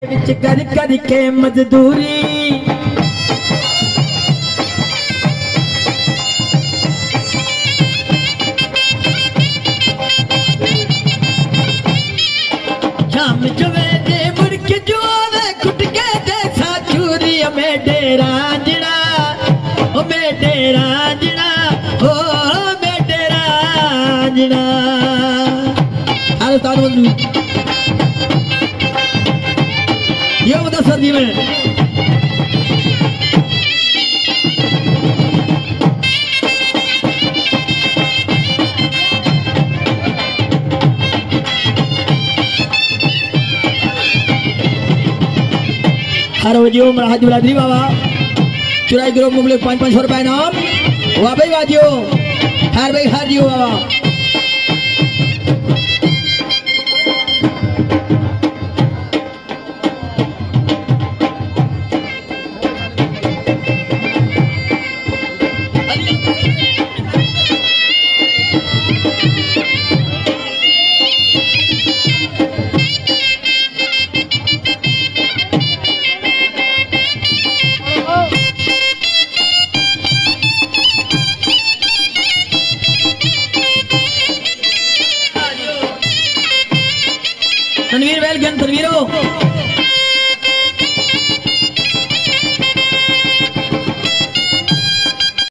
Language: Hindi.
कर कर के मजदूरी शाम सवेरे मुड़ के जो आवे कुट के दे साचूरी में डेरा जड़ा ओ मैं डेरा जड़ा ओ मैं डेरा जड़ा अरे तार ये बता सर्दी में हर वजियो मराठी बिरादरी बाबा चुराई ग्रुप मुगले 500 रुपए नाम वाह भाई वाजियो हर भाई हर जियो बाबा तनवीर वेल गन तनवीरो